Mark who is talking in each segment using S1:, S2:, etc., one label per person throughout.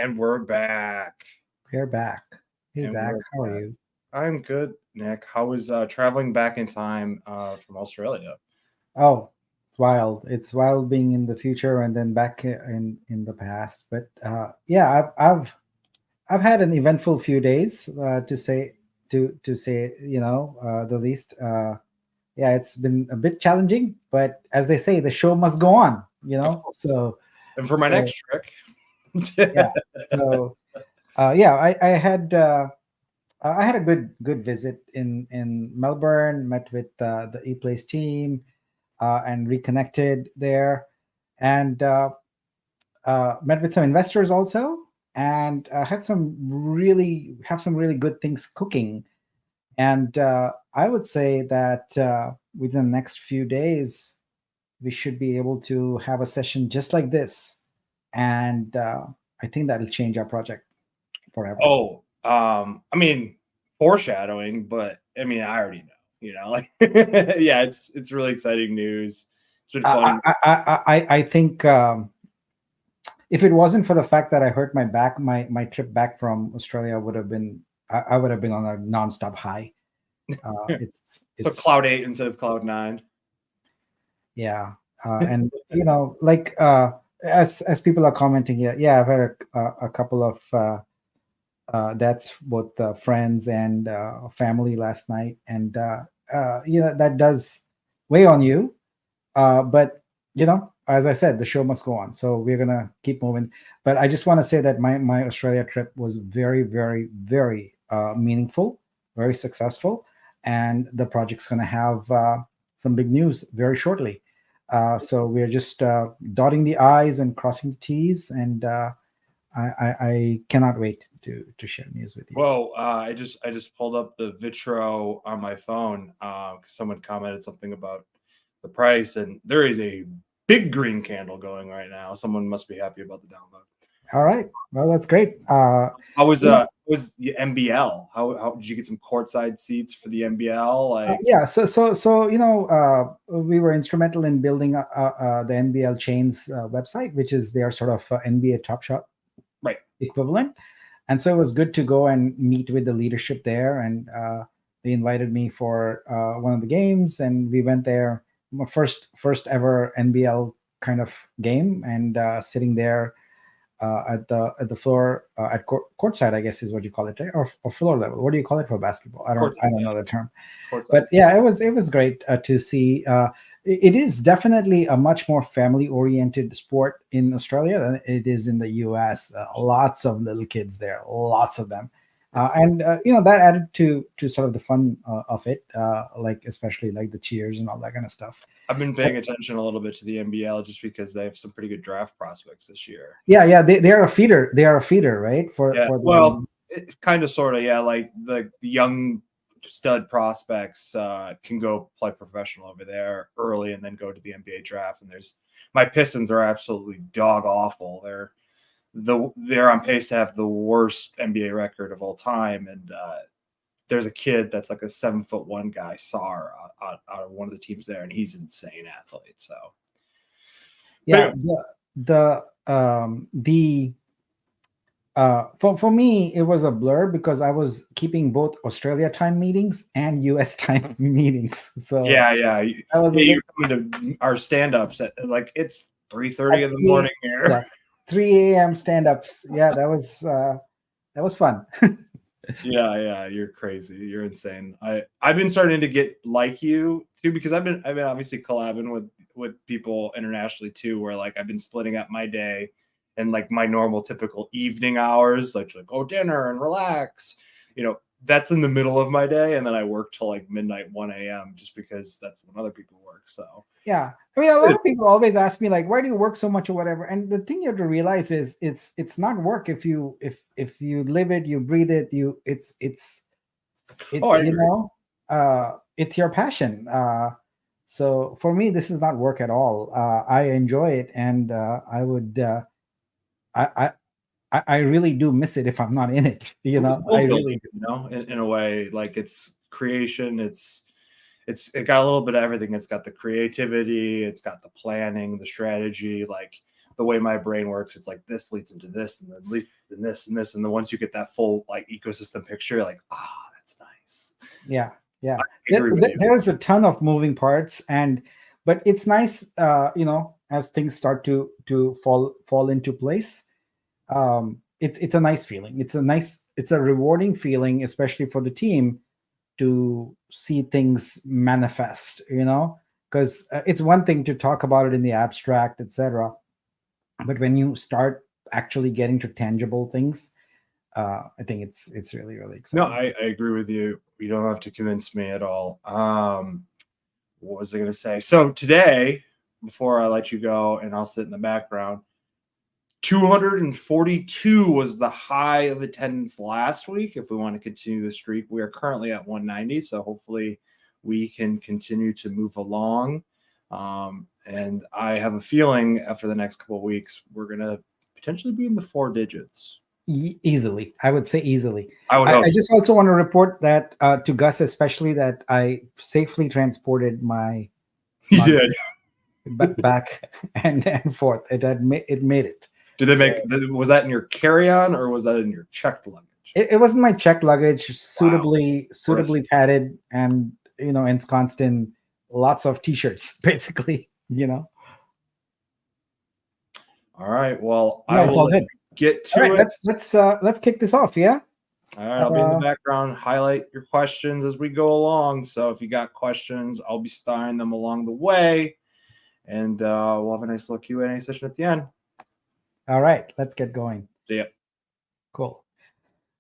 S1: And we're back.
S2: We're back. Hey,
S1: And
S2: Zach,
S1: we're
S2: how are
S1: back.
S2: you?
S1: I'm good, Nick. How was traveling back in time from Australia?
S2: Oh, it's wild. It's wild being in the future and then back in the past. But yeah, I've had an eventful few days to say the least. Yeah, it's been a bit challenging, but as they say, the show must go on.
S1: Of course.
S2: So
S1: And for my
S2: so
S1: next trick,
S2: yeah. So yeah, I had a good visit in Melbourne. Met with the ePlace team and reconnected there, and met with some investors also, and had some really good things cooking. And I would say that within the next few days, we should be able to have a session just like this, and I think that'll change our project forever.
S1: oh, I mean, foreshadowing, but I mean, I already know. Like yeah, it's really exciting news. It's been fun.
S2: I think if it wasn't for the fact that I hurt my back, my trip back from Australia would have been I would have been on a nonstop high.
S1: So
S2: It's
S1: Cloud 8 instead of Cloud 9.
S2: yeah, and like as people are commenting here, yeah, I've had a couple of that's both friends and family last night, and that does weigh on you. But as I said, the show must go on, so we're gonna keep moving. But I just want to say that my Australia trip was very, very, very meaningful, very successful, and the project's gonna have some big news very shortly. So we're just dotting the i's and crossing the t's, and I cannot wait to share news with you.
S1: Whoa! I just pulled up the Vitro on my phone because someone commented something about the price, and there is a big green candle going right now. Someone must be happy about the download.
S2: All right, well, that's great.
S1: How was
S2: You know,
S1: was the MBL? How did you get some courtside seats for the MBL? Like
S2: yeah, so we were instrumental in building the NBL Chains website, which is their sort of NBA Top Shot
S1: right.
S2: equivalent. And so it was good to go and meet with the leadership there, and they invited me for one of the games, and we went there. My first ever NBL kind of game, and sitting there at the floor at courtside, I guess is what you call it, right? Or floor level. What do you call it for basketball? I don't know the term.
S1: Courtside.
S2: But yeah, it was great to see. It is definitely a much more family oriented sport in Australia than it is in the US. Lots of little kids there, lots of them. And that added to sort of the fun of it, like especially like the cheers and all that kind of stuff.
S1: I've been paying attention a little bit to the NBL just because they have some pretty good draft prospects this year.
S2: Yeah, they are a feeder. They are a feeder, right?
S1: Yeah,
S2: For
S1: well, kind of, sort of, yeah. Like the young stud prospects can go play professional over there early and then go to the NBA draft. And my Pistons are absolutely dog awful. They're on pace to have the worst NBA record of all time, and there's a kid that's like a 7'1" guy, Sar, out of one of the teams there, and he's an insane athlete. So
S2: yeah, the for me it was a blur because I was keeping both Australia time meetings and US time meetings. So
S1: yeah.
S2: I was
S1: You're coming to our stand-ups at like it's 3:30 in the morning here.
S2: Yeah, 3 a.m. stand-ups. Yeah, that was fun.
S1: Yeah, you're crazy. You're insane. I've been starting to get like you too, because I've been obviously collabing with people internationally too, where like I've been splitting up my day and like my normal typical evening hours, like go dinner and relax. That's in the middle of my day, and then I work till like midnight, 1 a.m. just because that's when other people work. So
S2: Yeah, I mean, a lot of people always ask me like, why do you work so much or whatever? And the thing you have to realize is it's not work if you live it, you breathe it, it's it's your passion. So for me, this is not work at all. I enjoy it, and I would I I really do miss it if I'm not in it.
S1: It's
S2: I
S1: world
S2: really
S1: building,
S2: do.
S1: in a way. Like it's creation. It got a little bit of everything. It's got the creativity. It's got the planning, the strategy. Like the way my brain works, it's like this leads into this, and then leads into this and this, and then once you get that full like ecosystem picture, you're like, that's nice.
S2: Yeah, yeah.
S1: I agree with you.
S2: There's a ton of moving parts, but it's nice, as things start to fall into place. It's a nice feeling. It's a rewarding feeling, especially for the team, to see things manifest. Because it's one thing to talk about it in the abstract, etc. But when you start actually getting to tangible things, I think it's really, really exciting.
S1: No, I agree with you. You don't have to convince me at all. What was I going to say? So today, before I let you go, and I'll sit in the background, 242 was the high of attendance last week. If we want to continue the streak, we are currently at 190. So hopefully we can continue to move along. And I have a feeling after the next couple of weeks, we're going to potentially be in the 4 digits.
S2: Easily, I would say easily.
S1: I
S2: just also want to report that to Gus, especially, that I safely transported my
S1: you did
S2: back and forth. It made it.
S1: Did they make? Was that in your carry-on or was that in your checked luggage?
S2: It wasn't my checked luggage. Suitably padded and ensconced in lots of t-shirts, basically.
S1: All right. Well,
S2: it's all good.
S1: Get to
S2: all right,
S1: it.
S2: Let's kick this off. Yeah.
S1: All right. I'll be in the background, highlight your questions as we go along. So if you got questions, I'll be starring them along the way, and we'll have a nice little Q&A session at the end.
S2: All right, let's get going.
S1: See ya.
S2: Cool.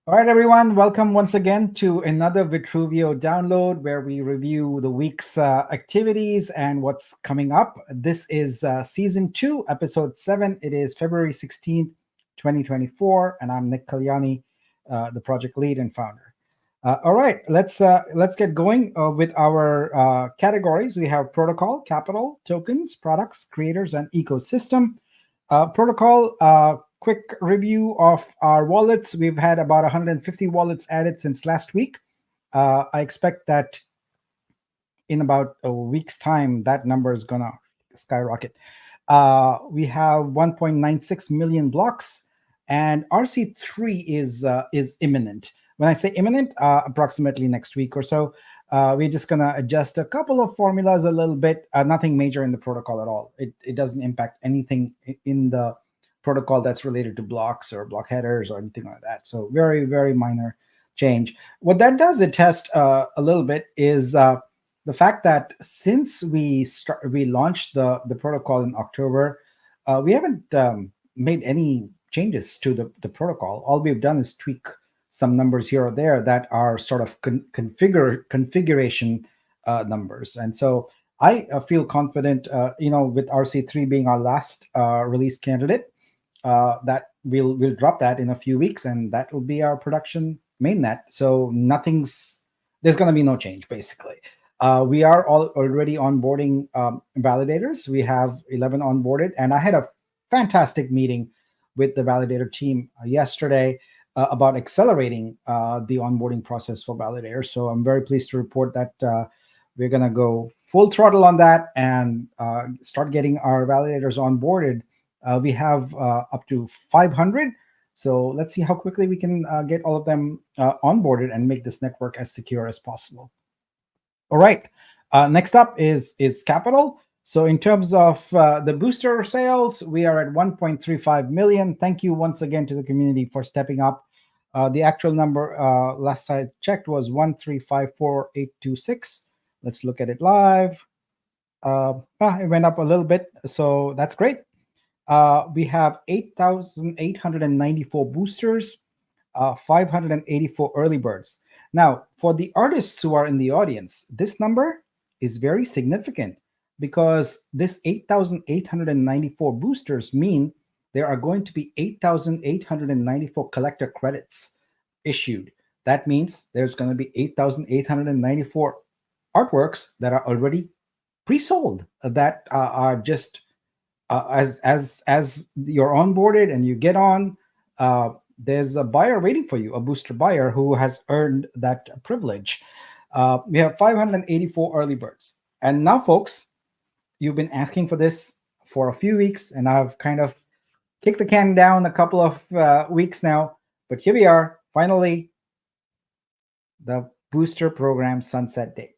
S2: All right, everyone. Welcome once again to another Vitruvio download, where we review the week's activities and what's coming up. This is season 2, episode 7. It is February 16th, 2024, and I'm Nick Kalyani, the project lead and founder. All right, let's get going with our categories. We have protocol, capital, tokens, products, creators, and ecosystem. Protocol, quick review of our wallets. We've had about 150 wallets added since last week. I expect that in about a week's time, that number is going to skyrocket. We have 1.96 million blocks, and RC3 is imminent. When I say imminent, approximately next week or so. We're just going to adjust a couple of formulas a little bit. Nothing major in the protocol at all. It doesn't impact anything in the protocol that's related to blocks or block headers or anything like that. So very, very minor change. What that does attest a little bit is the fact that since we launched the protocol in October, we haven't made any changes to the protocol. All we've done is tweak some numbers here or there that are sort of configuration numbers. And so I feel confident, with RC3 being our last release candidate, that we'll drop that in a few weeks, and that will be our production mainnet. So there's going to be no change, basically. We are already onboarding validators. We have 11 onboarded, and I had a fantastic meeting with the validator team yesterday about accelerating the onboarding process for validators. So I'm very pleased to report that we're going to go full throttle on that and start getting our validators onboarded. We have up to 500. So let's see how quickly we can get all of them onboarded and make this network as secure as possible. All right. Next up is capital. So in terms of the booster sales, we are at 1.35 million. Thank you once again to the community for stepping up. The actual number last I checked was 1354826. Let's look at it live. It went up a little bit, so that's great. We have 8,894 boosters, 584 early birds. Now, for the artists who are in the audience, this number is very significant, because this 8,894 boosters mean there are going to be 8,894 collector credits issued. That means there's going to be 8,894 artworks that are already pre-sold, that are just as you're onboarded and you get on, there's a buyer waiting for you, a booster buyer who has earned that privilege. We have 584 early birds. And now, folks, you've been asking for this for a few weeks, and I've kind of kicked the can down a couple of weeks now, but here we are, finally, the booster program sunset date.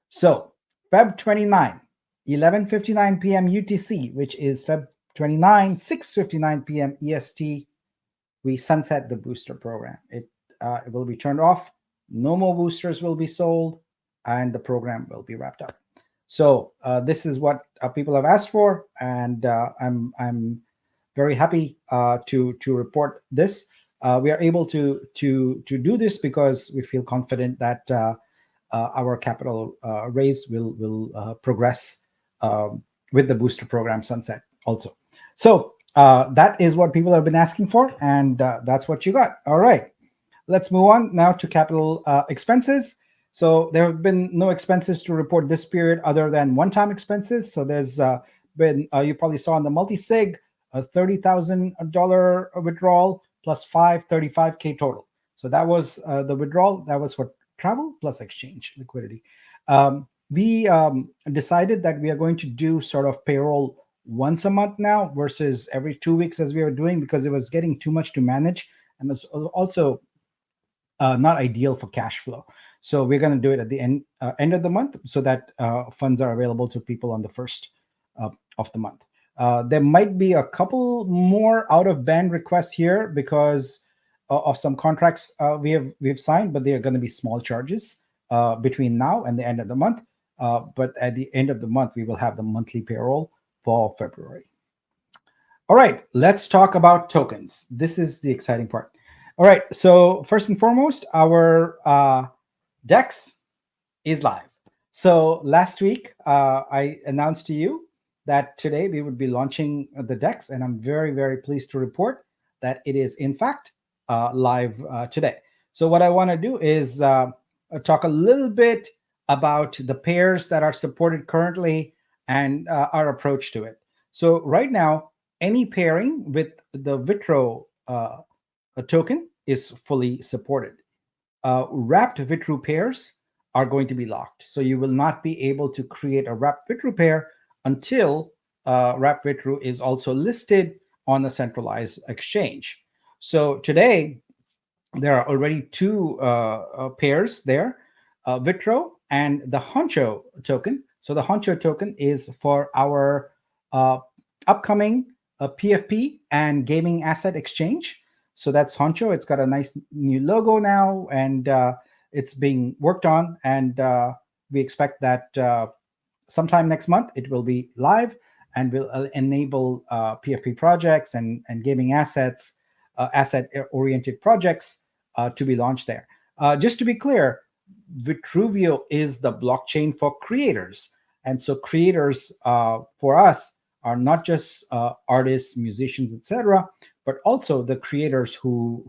S2: So Feb 29, 11:59 p.m. UTC, which is Feb 29, 6:59 p.m. EST, we sunset the booster program. It will be turned off. No more boosters will be sold, and the program will be wrapped up. So this is what people have asked for, and I'm very happy to report this. We are able to do this because we feel confident that our capital raise will progress with the booster program sunset also. So that is what people have been asking for, and that's what you got. All right, let's move on now to capital expenses. So there have been no expenses to report this period other than one-time expenses. So there's been, you probably saw on the multi-sig, a $30,000 withdrawal plus 535K total. So that was the withdrawal. That was for travel plus exchange liquidity. We decided that we are going to do sort of payroll once a month now versus every 2 weeks as we were doing, because it was getting too much to manage and was also not ideal for cash flow. So we're going to do it at the end of the month so that funds are available to people on the first of the month. There might be a couple more out of band requests here because of some contracts we've signed, but they are going to be small charges between now and the end of the month. But at the end of the month, we will have the monthly payroll for February. All right, let's talk about tokens. This is the exciting part. All right, so first and foremost, our DEX is live. So last week, I announced to you that today we would be launching the DEX, and I'm very, very pleased to report that it is in fact live today. So what I want to do is talk a little bit about the pairs that are supported currently and our approach to it. So right now, any pairing with the Vitro token is fully supported. Wrapped Vitro pairs are going to be locked. So you will not be able to create a wrapped Vitro pair until wrapped Vitro is also listed on a centralized exchange. So today, there are already two pairs there, Vitro and the Honcho token. So the Honcho token is for our upcoming PFP and gaming asset exchange. So that's Honcho. It's got a nice new logo now, and it's being worked on. And we expect that sometime next month it will be live and will enable PFP projects and gaming assets, asset-oriented projects to be launched there. Just to be clear, Vitruvio is the blockchain for creators. And so creators for us are not just artists, musicians, etc., but also the creators who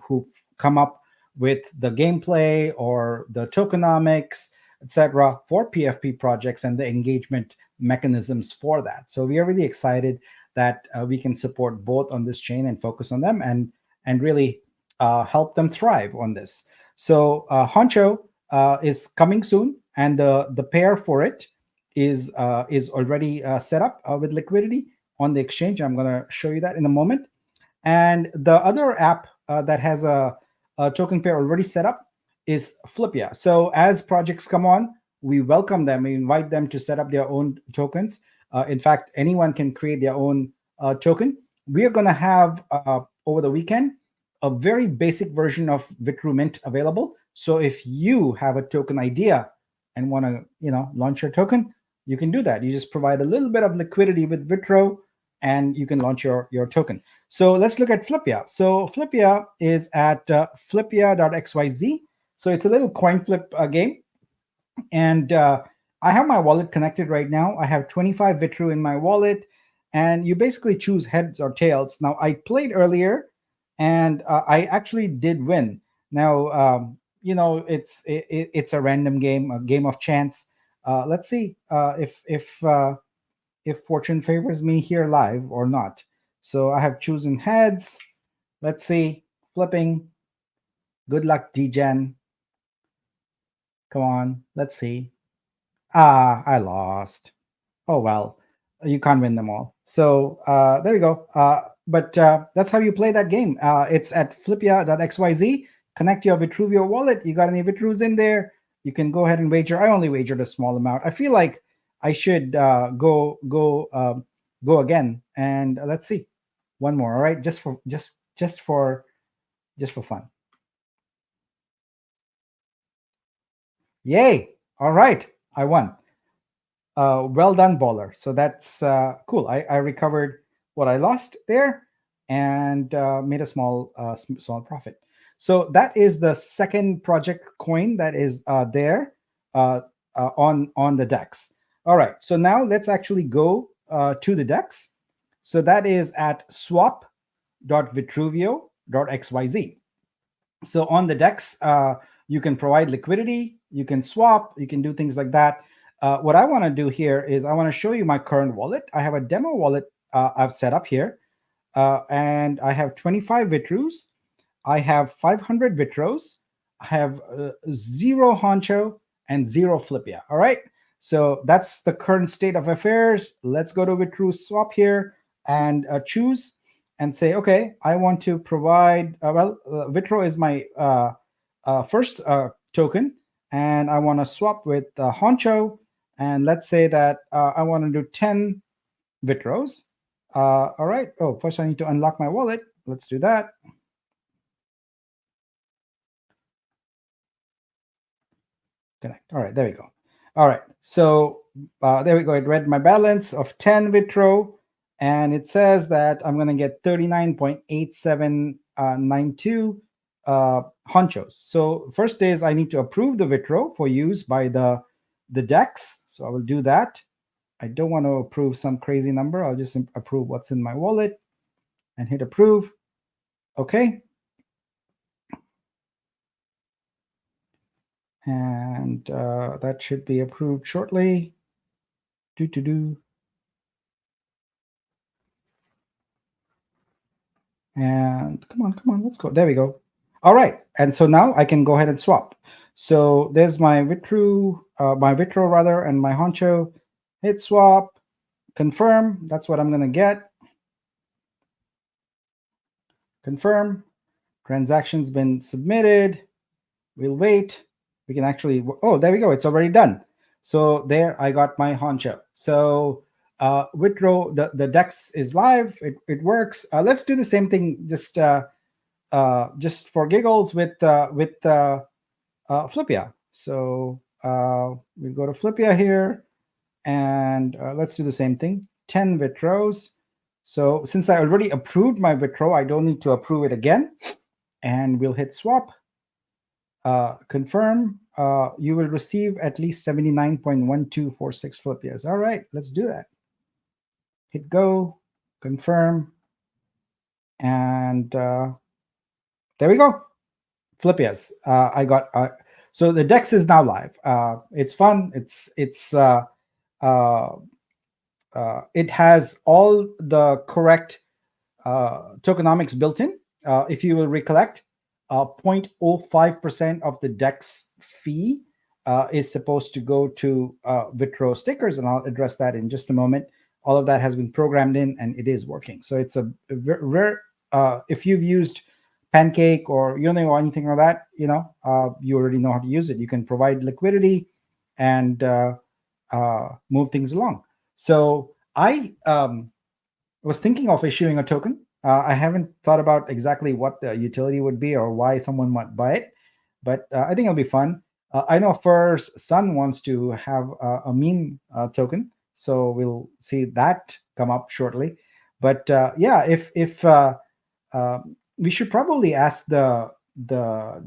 S2: come up with the gameplay or the tokenomics, etc., for PFP projects and the engagement mechanisms for that. So we are really excited that we can support both on this chain and focus on them and really help them thrive on this. So Honcho is coming soon, and the pair for it is already set up with liquidity on the exchange. I'm going to show you that in a moment. And the other app that has a token pair already set up is Flipia. So as projects come on, we welcome them. We invite them to set up their own tokens. In fact, anyone can create their own token. We are going to have over the weekend a very basic version of Vitru Mint available. So if you have a token idea and want to launch your token, you can do that. You just provide a little bit of liquidity with Vitro, and you can launch your token. So let's look at Flipia. So Flipia is at flipia.xyz. So it's a little coin flip game. And I have my wallet connected right now. I have 25 Vitru in my wallet, and you basically choose heads or tails. Now, I played earlier, and I actually did win. Now, it's a random game, a game of chance. Let's see if fortune favors me here live or not. So I have chosen heads. Let's see, flipping. Good luck, DGen. Come on, let's see. I lost. Oh well, you can't win them all. So there we go. but that's how you play that game. It's at flipia.xyz. Connect your Vitruvio wallet. You got any Vitrus in there? You can go ahead and wager. I only wagered a small amount. I feel like I should go again, and let's see, one more. All right, just for fun. Yay! All right, I won. Well done, baller. So that's cool. I recovered what I lost there and made a small profit. So that is the second project coin that is there on the DEX. All right. So now let's actually go to the DEX. So that is at swap.vitruvio.xyz. So on the DEX, you can provide liquidity, you can swap, you can do things like that. What I want to do here is I want to show you my current wallet. I have a demo wallet I've set up here, and I have 25 Vitrus. I have 500 Vitros. I have 0 Honcho and 0 Flipia. All right. So that's the current state of affairs. Let's go to Vitru swap here and choose and say, okay, I want to provide, Vitro is my first token, and I want to swap with Honcho. And let's say that I want to do 10 Vitros. All right. Oh, first I need to unlock my wallet. Let's do that. Connect. All right, there we go. All right, so there we go. It read my balance of 10 Vitro, and it says that I'm going to get 39.8792 honchos. So first is I need to approve the Vitro for use by the DEX. So I will do that. I don't want to approve some crazy number. I'll just approve what's in my wallet and hit approve. Okay. And that should be approved shortly. And come on, let's go. There we go. All right, and so now I can go ahead and swap. So there's my Vitro rather, and my Honcho. Hit swap, confirm. That's what I'm gonna get. Confirm. Transaction's been submitted. We'll wait. We can actually, oh, there we go. It's already done. So there I got my Honcho. So Vitro, the DEX is live. It works. Let's do the same thing just for giggles with Flipia. So we go to Flipia here, and let's do the same thing. 10 Vitros. So since I already approved my Vitro, I don't need to approve it again. And we'll hit swap. Confirm. You will receive at least 79.1246 Flipias. All right, let's do that. Hit go, confirm, and there we go. Flipias. I got. So the DEX is now live. It's fun. It has all the correct tokenomics built in. If you will recollect, 0.05% of the DEX fee is supposed to go to Vitro stickers, and I'll address that in just a moment. All of that has been programmed in, and it is working. So it's a rare. If you've used Pancake or Uno or anything like that, you already know how to use it. You can provide liquidity and move things along. So I was thinking of issuing a token. I haven't thought about exactly what the utility would be or why someone might buy it, but I think it'll be fun. I know Fur's son wants to have a meme token, so we'll see that come up shortly. But yeah, if we should probably ask the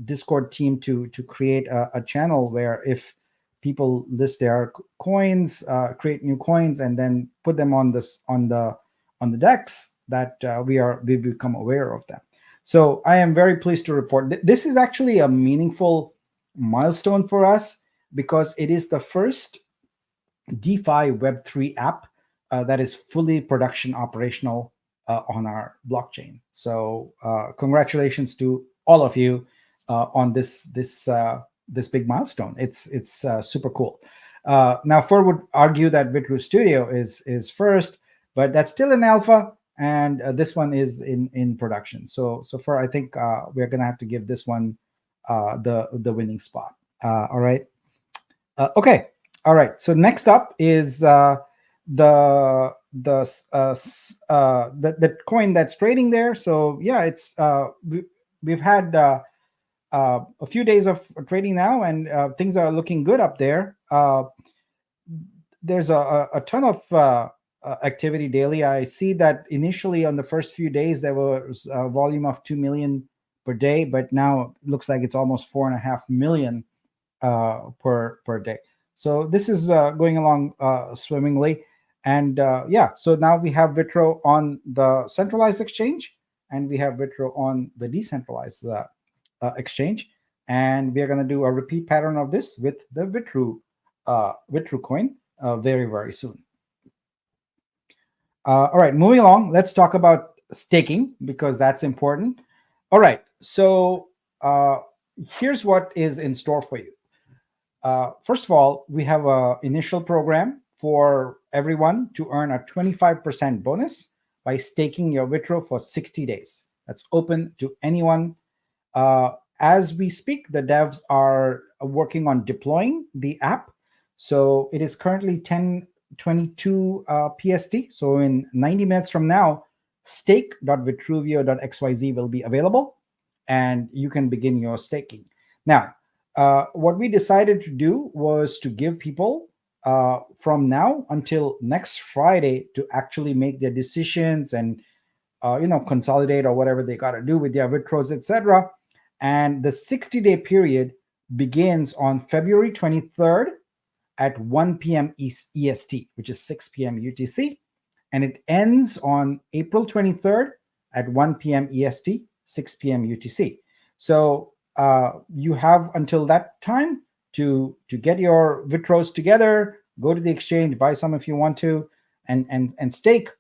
S2: Discord team to create a channel where if people list their coins, create new coins, and then put them on the DEX, that we become aware of them. So I am very pleased to report this is actually a meaningful milestone for us because it is the first DeFi Web3 app that is fully production operational on our blockchain. So congratulations to all of you on this big milestone. It's super cool. Now, Fur would argue that Vitru Studio is first, but that's still in alpha. and this one is in production. So far, I think we're gonna have to give this one the winning spot. All right. Okay. All right. So next up is the coin that's trading there. So yeah, it's we've had a few days of trading now, and things are looking good up there. There's a ton of activity daily. I see that initially on the first few days there was a volume of 2 million per day, but now it looks like it's almost 4.5 million per day. So this is going along swimmingly. And yeah, so now we have Vitro on the centralized exchange, and we have Vitro on the decentralized exchange. And we are going to do a repeat pattern of this with the Vitro coin very, very soon. All right, moving along, let's talk about staking because that's important. All right, so here's what is in store for you. First of all, we have an initial program for everyone to earn a 25% bonus by staking your Vitro for 60 days. That's open to anyone. As we speak, the devs are working on deploying the app. So it is currently 10:22 PST. So in 90 minutes from now, stake.vitruvio.xyz will be available, and you can begin your staking. Now, what we decided to do was to give people from now until next Friday to actually make their decisions and consolidate or whatever they got to do with their Vitros, etc. And the 60-day period begins on February 23rd at 1 p.m. EST, which is 6 p.m. UTC, and it ends on April 23rd at 1 p.m. EST, 6 p.m. UTC. So you have until that time to get your Vitros together, go to the exchange, buy some if you want to, and stake,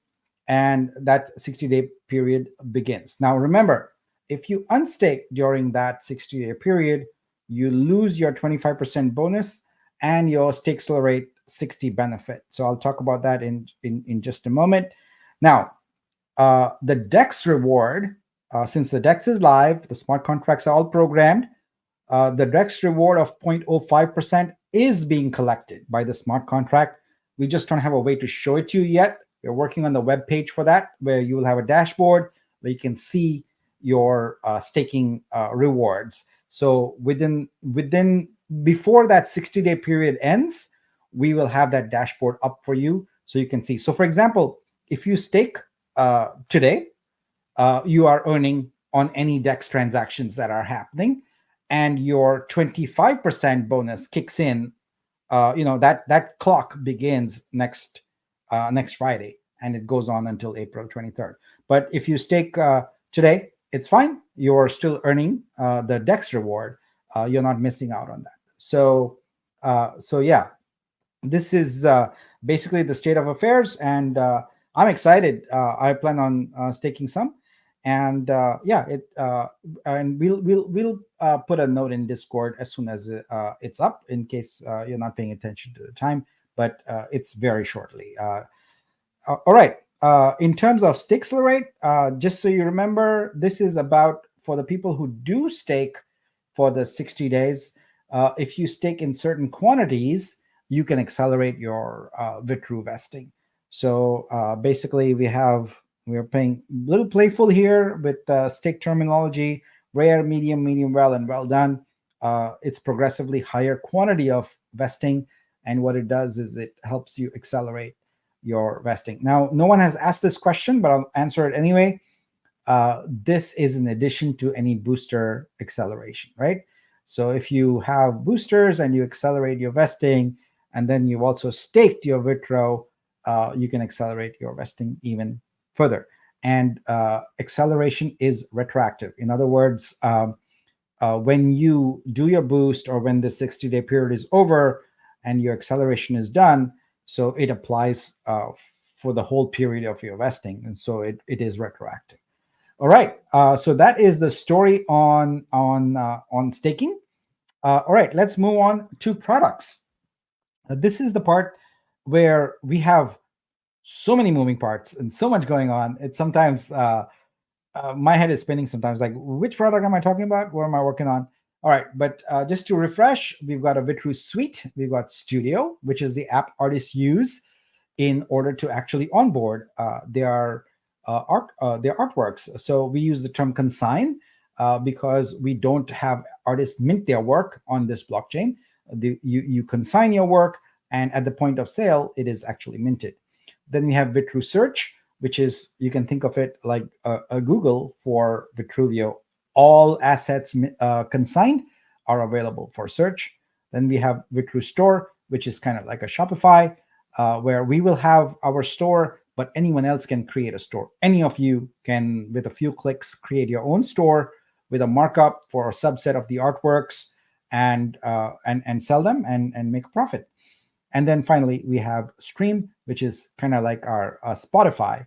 S2: and that 60-day period begins. Now remember, if you unstake during that 60-day period, you lose your 25% bonus and your stake accelerate 60 benefit. So I'll talk about that in just a moment. Now, the DEX reward, since the DEX is live, the smart contracts are all programmed, the DEX reward of 0.05% is being collected by the smart contract. We just don't have a way to show it to you yet. We're working on the web page for that, where you will have a dashboard where you can see your staking rewards. So before that 60-day period ends, we will have that dashboard up for you so you can see. So for example, if you stake today, you are earning on any DEX transactions that are happening, and your 25% bonus kicks in. That clock begins next Friday, and it goes on until April 23rd. But if you stake today, it's fine. You're still earning the DEX reward. You're not missing out on that. So yeah, this is basically the state of affairs, and I'm excited. I plan on staking some, and and we'll put a note in Discord as soon as it's up, in case you're not paying attention to the time. But it's very shortly. All right. In terms of stake accelerate, just so you remember, this is about for the people who do stake for the 60 days. If you stake in certain quantities, you can accelerate your Vitru vesting. So basically, we're playing a little playful here with stake terminology: rare, medium, well, and well done. It's progressively higher quantity of vesting, and what it does is it helps you accelerate your vesting. Now, no one has asked this question, but I'll answer it anyway. This is in addition to any booster acceleration, right? So if you have boosters and you accelerate your vesting, and then you also staked your Vitro, you can accelerate your vesting even further. And acceleration is retroactive. In other words, when you do your boost, or when the 60-day period is over and your acceleration is done, so it applies for the whole period of your vesting, and so it is retroactive. All right, so that is the story on staking. All right, let's move on to products. This is the part where we have so many moving parts and so much going on. It's sometimes my head is spinning sometimes, like, which product am I talking about? What am I working on? All right, but just to refresh, we've got a Vitru Suite. We've got Studio, which is the app artists use in order to actually onboard their artworks. So we use the term consign because we don't have artists mint their work on this blockchain. You consign your work, and at the point of sale, it is actually minted. Then we have Vitru Search, which is, you can think of it like a Google for Vitruvio. All assets consigned are available for search. Then we have Vitru Store, which is kind of like a Shopify, where we will have our store, but anyone else can create a store. Any of you can, with a few clicks, create your own store with a markup for a subset of the artworks and sell them and make a profit. And then finally, we have Stream, which is kind of like our Spotify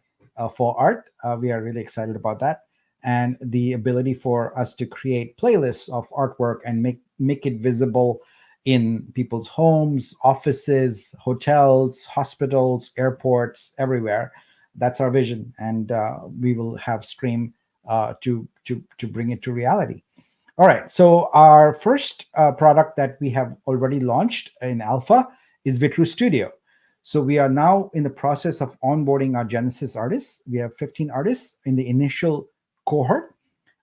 S2: for art. We are really excited about that. And the ability for us to create playlists of artwork and make it visible in people's homes, offices, hotels, hospitals, airports, everywhere. That's our vision. And we will have Stream to bring it to reality. All right. So our first product that we have already launched in alpha is Vitru Studio. So we are now in the process of onboarding our Genesis artists. We have 15 artists in the initial cohort.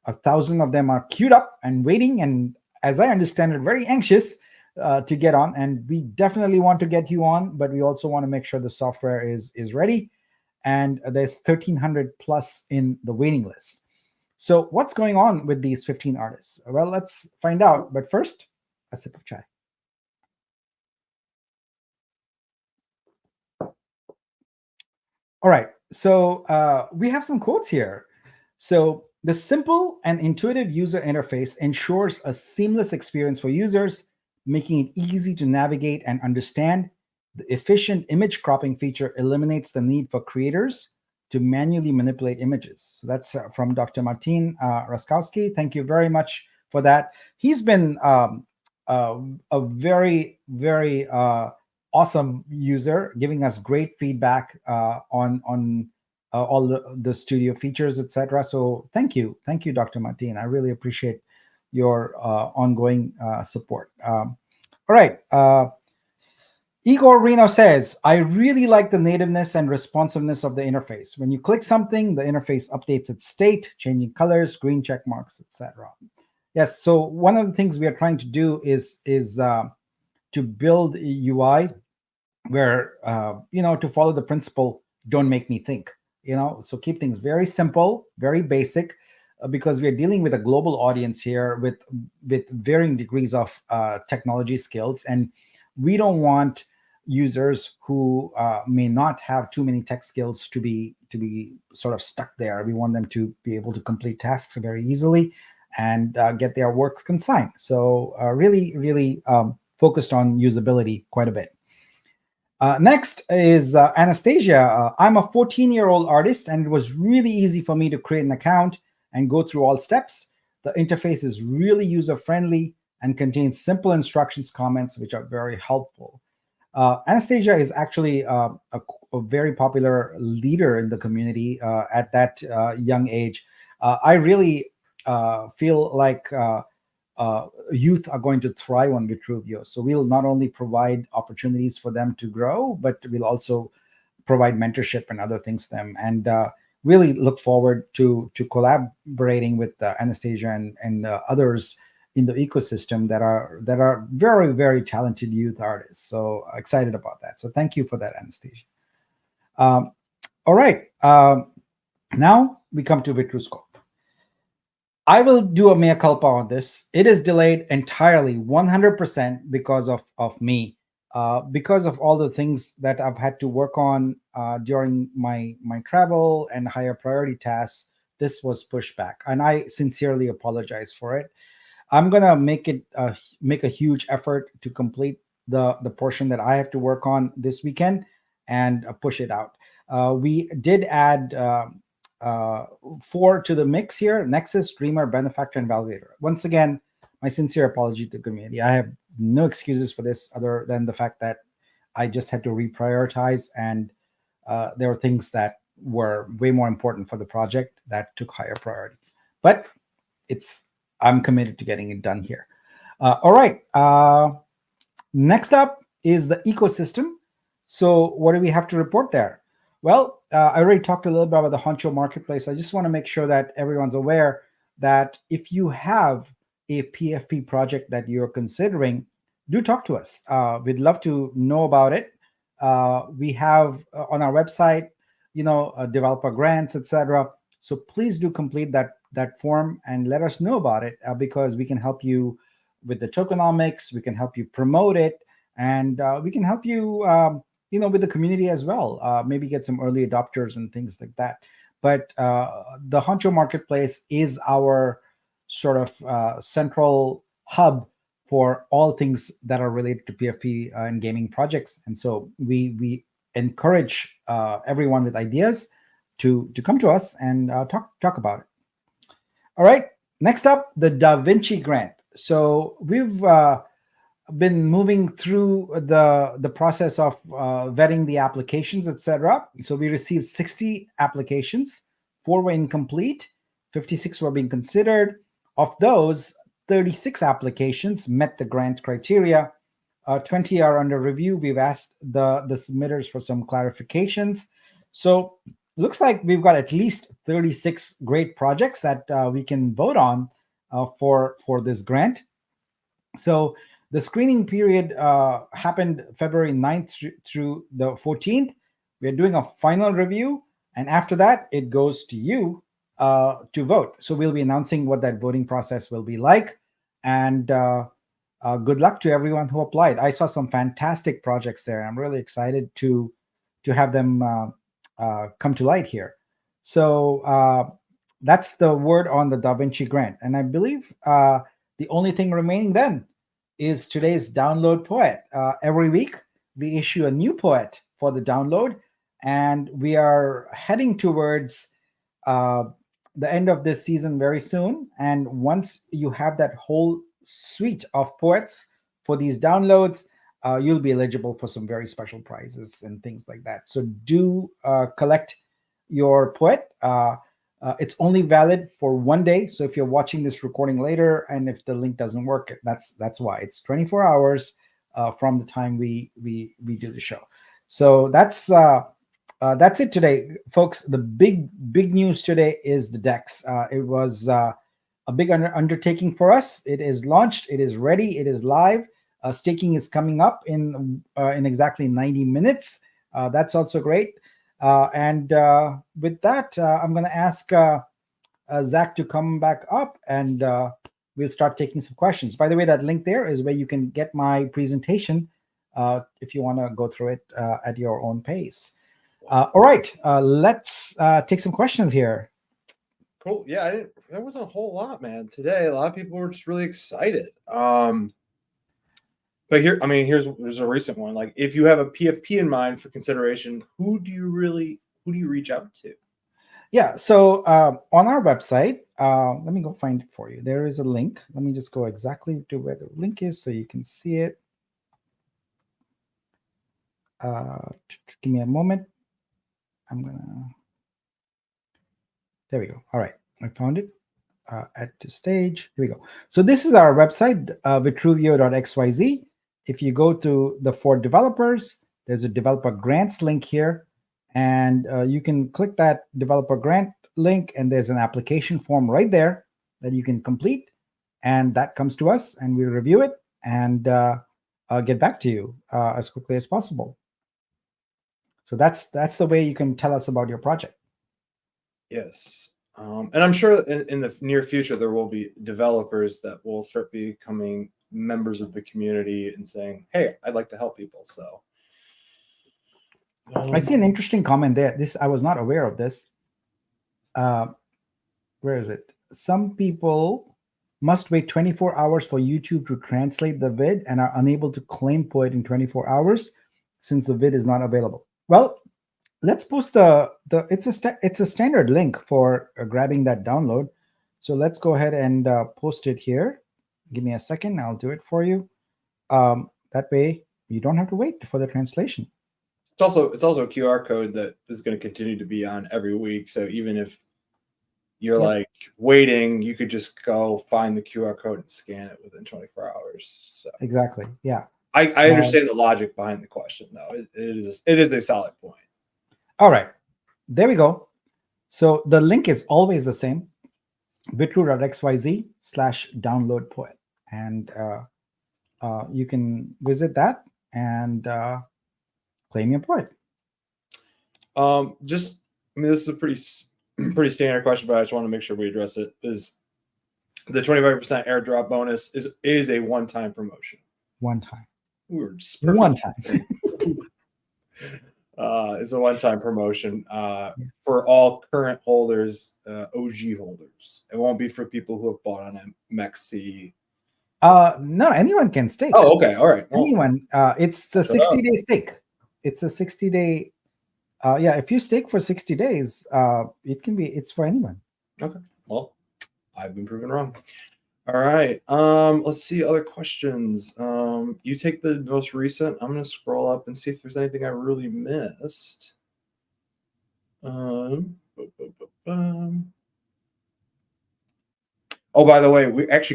S2: 1,000 of them are queued up and waiting, and as I understand it, very anxious to get on. And we definitely want to get you on, but we also want to make sure the software is ready. And there's 1,300 plus in the waiting list. So what's going on with these 15 artists? Well, let's find out. But first, a sip of chai. All right, so we have some quotes here. So the simple and intuitive user interface ensures a seamless experience for users, making it easy to navigate and understand. The efficient image cropping feature eliminates the need for creators to manually manipulate images. So that's from Dr. Martin Raskowski. Thank you very much for that. He's been a very, very awesome user, giving us great feedback on all the studio features, etc. So thank you, Dr. Martin. I really appreciate your ongoing support. All right. Igor Reno says, I really like the nativeness and responsiveness of the interface. When you click something, the interface updates its state, changing colors, green check marks, etc. Yes. So one of the things we are trying to do is to build a UI where to follow the principle, don't make me think. So keep things very simple, very basic, because we are dealing with a global audience here with varying degrees of technology skills, and we don't want users who may not have too many tech skills to be sort of stuck there. We want them to be able to complete tasks very easily and get their works consigned. So really focused on usability quite a bit. Next is Anastasia. I'm a 14-year-old artist, and it was really easy for me to create an account and go through all steps. The interface is really user-friendly and contains simple instructions, comments, which are very helpful. Anastasia is actually a very popular leader in the community at that young age. I really feel like youth are going to thrive on Vitruvio. So we'll not only provide opportunities for them to grow, but we'll also provide mentorship and other things to them. And really look forward to collaborating with Anastasia and others in the ecosystem that are very, very talented youth artists. So excited about that. So thank you for that, Anastasia. All right. Now we come to Vitruscope. I will do a mea culpa on this. It is delayed entirely 100% because of me, because of all the things that I've had to work on during my travel and higher priority tasks. This was pushed back, and I sincerely apologize for it. I'm gonna make a huge effort to complete the portion that I have to work on this weekend and push it out. We did add 4 to the mix here: Nexus, Dreamer, Benefactor, and Validator. Once again, my sincere apology to the community. I have no excuses for this other than the fact that I just had to reprioritize and there were things that were way more important for the project that took higher priority. But I'm committed to getting it done here. All right. Next up is the ecosystem. So what do we have to report there? Well, I already talked a little bit about the Honcho Marketplace. I just want to make sure that everyone's aware that if you have a PFP project that you're considering, do talk to us. We'd love to know about it. We have on our website, developer grants, etc. So please do complete that form and let us know about it, because we can help you with the tokenomics. We can help you promote it, and we can help you, with the community as well. Maybe get some early adopters and things like that. But the Honcho Marketplace is our sort of central hub for all things that are related to PFP and gaming projects. And so we encourage everyone with ideas to come to us and talk about it. All right. Next up, the Da Vinci grant. So we've been moving through the process of vetting the applications, etc. So we received 60 applications. 4 were incomplete, 56 were being considered. Of those, 36 applications met the grant criteria. 20 are under review. We've asked the submitters for some clarifications. So looks like we've got at least 36 great projects that we can vote on for this grant. So the screening period happened February 9th through the 14th. We're doing a final review, and after that, it goes to you to vote. So we'll be announcing what that voting process will be like. And good luck to everyone who applied. I saw some fantastic projects there. I'm really excited to have them come to light here. So that's the word on the Da Vinci grant. And I believe the only thing remaining then is today's download poet. Every week, we issue a new poet for the download, and we are heading towards the end of this season very soon. And once you have that whole suite of poets for these downloads, you'll be eligible for some very special prizes and things like that. So do collect your poet. It's only valid for 1 day. So if you're watching this recording later, and if the link doesn't work, that's why. It's 24 hours from the time we do the show. So that's it today, folks. The big news today is the DEX. It was a big undertaking for us. It is launched. It is ready. It is live. Staking is coming up in exactly 90 minutes. That's also great. And with that, I'm going to ask Zach to come back up, and we'll start taking some questions. By the way, that link there is where you can get my presentation if you want to go through it at your own pace. All right, let's take some questions here.
S1: Cool. Yeah, there wasn't a whole lot, man. Today, a lot of people were just really excited. But here's a recent one. Like, if you have a PFP in mind for consideration, who do you reach out to?
S2: Yeah. So on our website, let me go find it for you. There is a link. Let me just go exactly to where the link is so you can see it. Give me a moment. There we go. All right. I found it at the stage. Here we go. So this is our website, vitruvio.xyz. If you go to the for developers, there's a developer grants link here, and you can click that developer grant link, and there's an application form right there that you can complete, and that comes to us, and we review it and get back to you as quickly as possible. So that's the way you can tell us about your project.
S1: Yes. And I'm sure in the near future, there will be developers that will start becoming members of the community and saying, hey, I'd like to help people. So
S2: I see an interesting comment there. I was not aware of this. Where is it? Some people must wait 24 hours for YouTube to translate the vid and are unable to claim poet in 24 hours since the vid is not available. Well, let's post it's a standard link for grabbing that download. So let's go ahead and post it here. Give me a second. I'll do it for you. That way you don't have to wait for the translation.
S1: it's also a QR code that is going to continue to be on every week. So even if you're like waiting, you could just go find the QR code and scan it within 24 hours. So
S2: Exactly. Yeah.
S1: I understand the logic behind the question, though. It is a solid point.
S2: All right. There we go. So the link is always the same, bitrue.xyz/download poet. And you can visit that and claim your poet.
S1: This is a pretty standard question, but I just want to make sure we address it. Is the 25% airdrop bonus is a one-time promotion?
S2: One time.
S1: One time. It's a one-time promotion for all current holders, OG holders. It won't be for people who have bought on MXC.
S2: No, anyone can stake.
S1: Oh, okay, all right.
S2: Anyone. It's a 60-day stake. It's a 60-day. If you stake for 60 days, it's for anyone.
S1: Okay. Well, I've been proven wrong. All right. Let's see other questions. You take the most recent. I'm gonna scroll up and see if there's anything I really missed. Oh, by the way,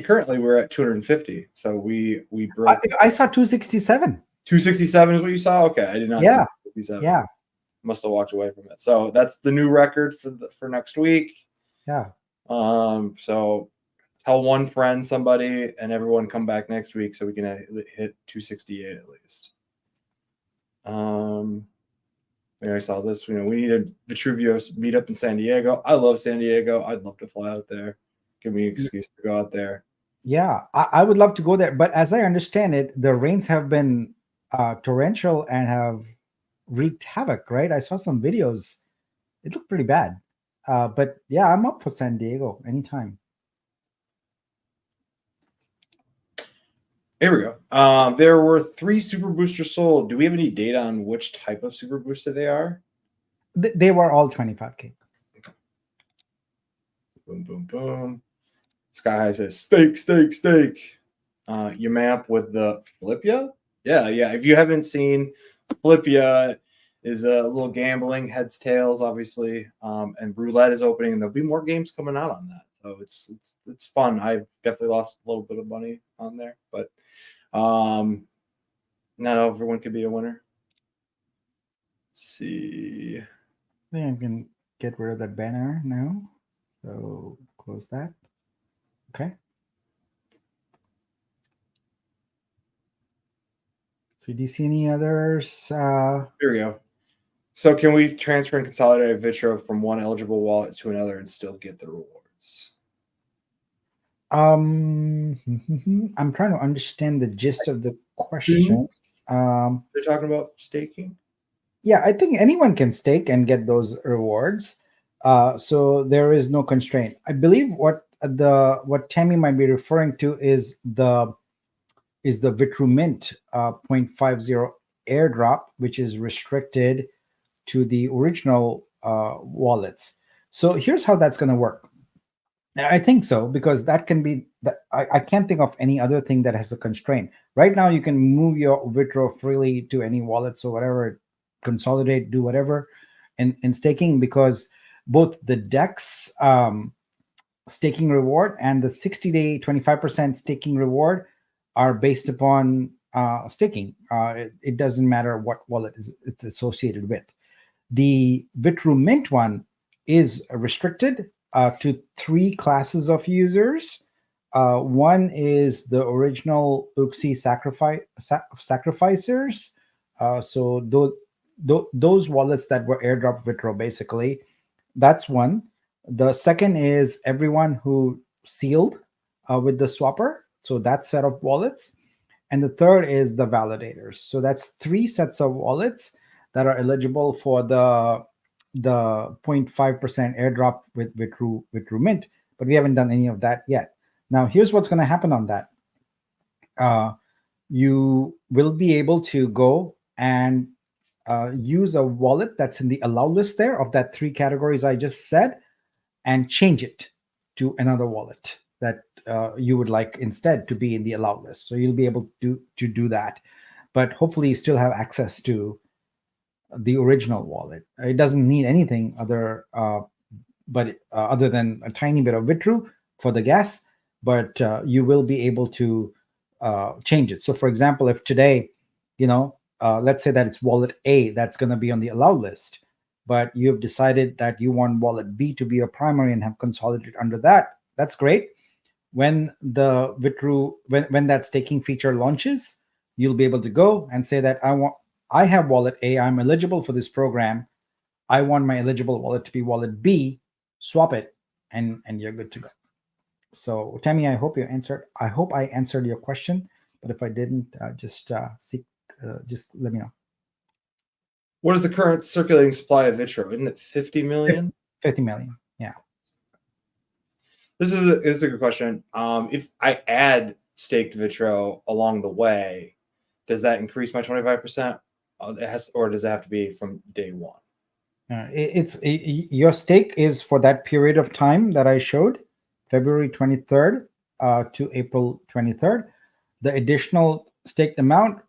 S1: currently we're at 250. So we broke.
S2: I saw 267.
S1: 267 is what you saw? Okay, I did not see 267.
S2: Yeah.
S1: Must have walked away from it. So that's the new record for next week.
S2: Yeah.
S1: So tell one friend, somebody, and everyone come back next week so we can hit 268 at least. I saw this. We need a Vitruvio meetup in San Diego. I love San Diego. I'd love to fly out there. Give me an excuse to go out there.
S2: Yeah, I would love to go there. But as I understand it, the rains have been torrential and have wreaked havoc, right? I saw some videos. It looked pretty bad. But yeah, I'm up for San Diego anytime.
S1: Here we go. There were 3 super boosters sold. Do we have any data on which type of super booster they are?
S2: They were all 25K.
S1: Okay. Boom, boom, boom. Sky High says stake. Yamap with the Flipia? Yeah. If you haven't seen, Flipia is a little gambling, heads, tails, obviously. And Roulette is opening, and there'll be more games coming out on that. So it's fun. I've definitely lost a little bit of money on there, but not everyone could be a winner. Let's see.
S2: I think I can get rid of that banner now. So close that. Okay. So do you see any others?
S1: Here we go. So can we transfer and consolidate a Vitro from one eligible wallet to another and still get the rewards?
S2: I'm trying to understand the gist of the question.
S1: They're talking about staking?
S2: Yeah, I think anyone can stake and get those rewards. So there is no constraint. I believe what Tammy might be referring to is the Vitru Mint 0.50 airdrop, which is restricted to the original wallets. So here's how that's going to work. I think so, because that can be that. I can't think of any other thing that has a constraint. Right now, you can move your Vitro freely to any wallet, so whatever, consolidate, do whatever, in staking, because both the DEX staking reward and the 60-day 25% staking reward are based upon staking. It doesn't matter what wallet it's associated with. The Vitru Mint one is restricted to 3 classes of users. One is the original UXI sacrificers. So those wallets that were airdropped Vitro, basically, that's one. The second is everyone who sealed with the swapper. So that set of wallets. And the third is the validators. So that's 3 sets of wallets that are eligible for the 0.5% airdrop with Vitru Mint, but we haven't done any of that yet. Now, here's what's going to happen on that. You will be able to go and use a wallet that's in the allow list there of that 3 categories I just said, and change it to another wallet that you would like instead to be in the allow list. So you'll be able to do that, but hopefully you still have access to the original wallet. It doesn't need anything other than a tiny bit of Vitru for the gas, but you will be able to change it. So, for example, if today, let's say that it's wallet A that's going to be on the allow list, but you've decided that you want wallet B to be your primary and have consolidated under that, that's great. When the Vitru, when that staking feature launches, you'll be able to go and say that I have wallet A, I'm eligible for this program. I want my eligible wallet to be wallet B, swap it, and you're good to go. So Tammy, I hope I answered your question, but if I didn't, just let me know.
S1: What is the current circulating supply of Vitro? Isn't it 50 million?
S2: 50 million, yeah.
S1: This is a good question. If I add staked Vitro along the way, does that increase my 25%? Or does it have to be from day one?
S2: Your stake is for that period of time that I showed, February 23rd to April 23rd. The additional staked amount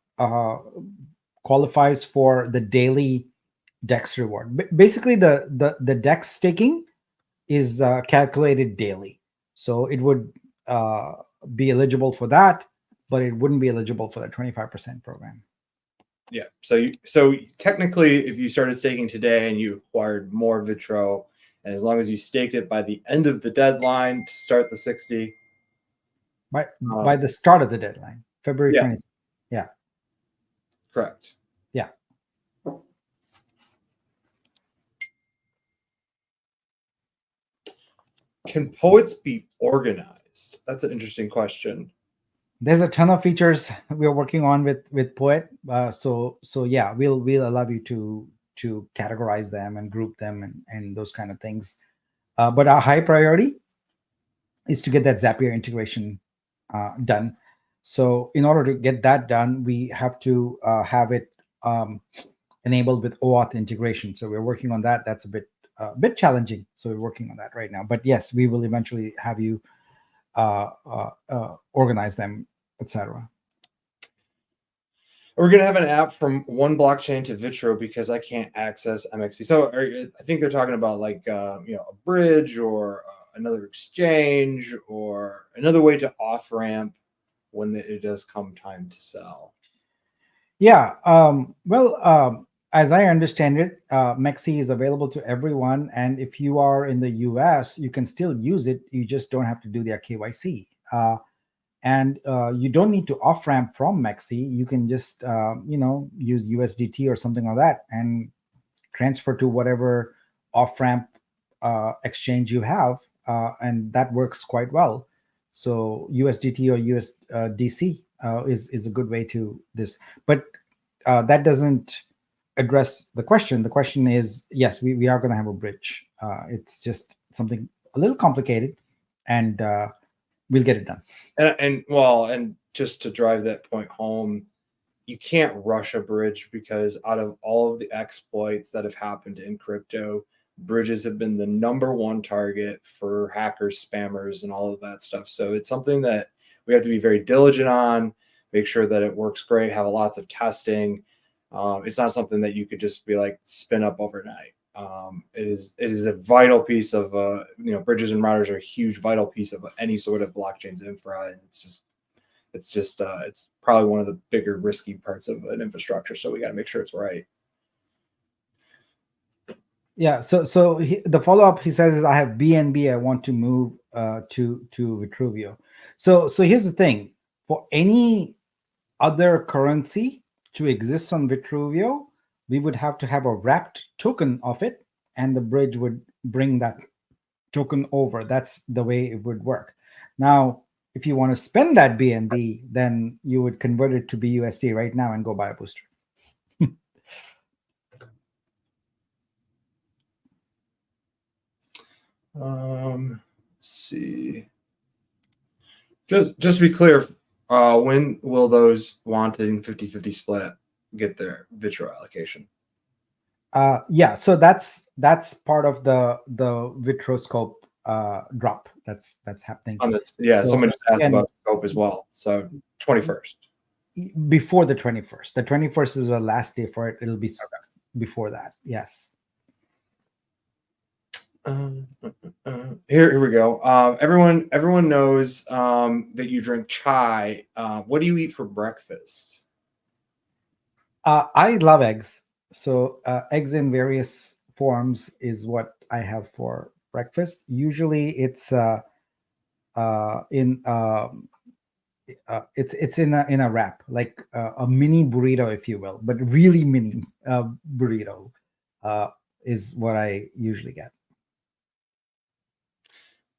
S2: qualifies for the daily DEX reward. Basically, the DEX staking is calculated daily, so it would be eligible for that, but it wouldn't be eligible for the 25% program.
S1: Yeah. So technically, if you started staking today and you acquired more Vitro, and as long as you staked it by the end of the deadline to start the 60,
S2: by the start of the deadline, February 20th. Yeah.
S1: Correct.
S2: Yeah.
S1: Can poets be organized? That's an interesting question.
S2: There's a ton of features we are working on with Poet. So yeah, we'll allow you to categorize them and group them and those kind of things. But our high priority is to get that Zapier integration done. So in order to get that done, we have to have it enabled with OAuth integration. So we're working on that. That's a bit challenging. So we're working on that right now. But yes, we will eventually have you organize them, etc.
S1: We're going to have an app from one blockchain to Vitro because I can't access MXC. So I think they're talking about like a bridge or another exchange or another way to off ramp when it does come time to sell.
S2: Yeah. As I understand it, MEXC is available to everyone, and if you are in the US, you can still use it. You just don't have to do their KYC, and you don't need to off ramp from MEXC. You can just use USDT or something like that and transfer to whatever off ramp exchange you have, and that works quite well. So USDT or USDC is a good way to this, but that doesn't address the question. The question is, yes, we are going to have a bridge. It's just something a little complicated, and we'll get it done.
S1: And just to drive that point home, you can't rush a bridge because out of all of the exploits that have happened in crypto, bridges have been the #1 target for hackers, spammers, and all of that stuff. So it's something that we have to be very diligent on, make sure that it works great, have lots of testing. It's not something that you could just be like spin up overnight. It is a vital piece of bridges and routers are a huge vital piece of any sort of blockchain's infra, and it's probably one of the bigger risky parts of an infrastructure. So we got to make sure it's right.
S2: Yeah. So the follow up he says is I have BNB. I want to move to Vitruvio. So here's the thing: for any other currency to exist on Vitruvio, we would have to have a wrapped token of it, and the bridge would bring that token over. That's the way it would work. Now, if you want to spend that BNB, then you would convert it to BUSD right now and go buy a booster.
S1: Let's see. Just to be clear, when will those wanting 50-50 split get their Vitro allocation?
S2: Yeah, so that's part of the Vitroscope drop that's happening.
S1: Someone just asked about scope as well. So 21st.
S2: Before the 21st. The 21st is the last day for it. It'll be before that. Yes.
S1: Here we go. Everyone knows that you drink chai. What do you eat for breakfast?
S2: I love eggs. So eggs in various forms is what I have for breakfast. Usually it's in it's in a wrap, like a mini burrito, if you will, but really mini burrito uh, is what I usually get.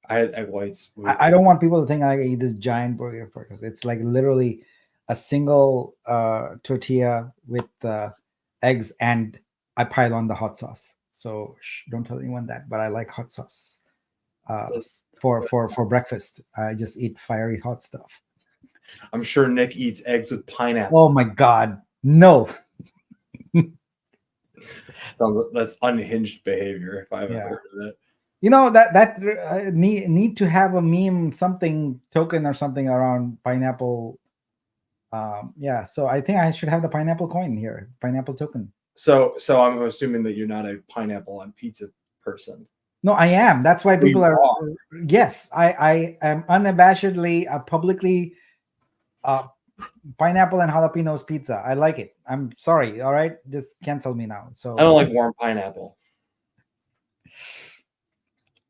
S1: I had egg whites.
S2: I don't want people to think I eat this giant burrito because it's like literally a single tortilla with eggs, and I pile on the hot sauce. So don't tell anyone that, but I like hot sauce for breakfast. I just eat fiery hot stuff.
S1: I'm sure Nick eats eggs with pineapple.
S2: Oh my God, no!
S1: That's unhinged behavior if I've
S2: Yeah.
S1: ever heard of it.
S2: You know that need to have a meme, something token or something around pineapple. Yeah, so I think I should have the pineapple coin here, pineapple token.
S1: So I'm assuming that you're not a pineapple on pizza person.
S2: No, I am. That's why people are.
S1: are.
S2: Yes, I am unabashedly, publicly, pineapple and jalapenos pizza. I like it. I'm sorry. All right, just cancel me now. So
S1: I don't like warm pineapple.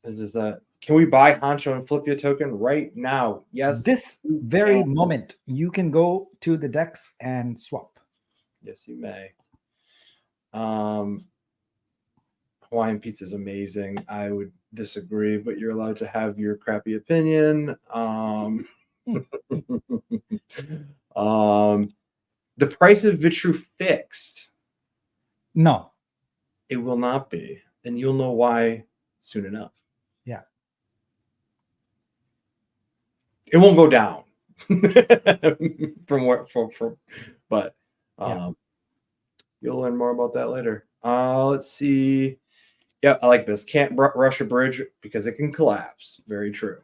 S1: Is that? Can we buy Honcho and flip you a token right now? Yes.
S2: This very moment, you can go to the decks and swap.
S1: Yes, you may. Hawaiian pizza is amazing. I would disagree, but you're allowed to have your crappy opinion. The price of Vitru fixed?
S2: No,
S1: it will not be, and you'll know why soon enough.
S2: Yeah,
S1: it won't go down but you'll learn more about that later. Let's see. Yeah, I like this. Can't rush a bridge because it can collapse. Very true.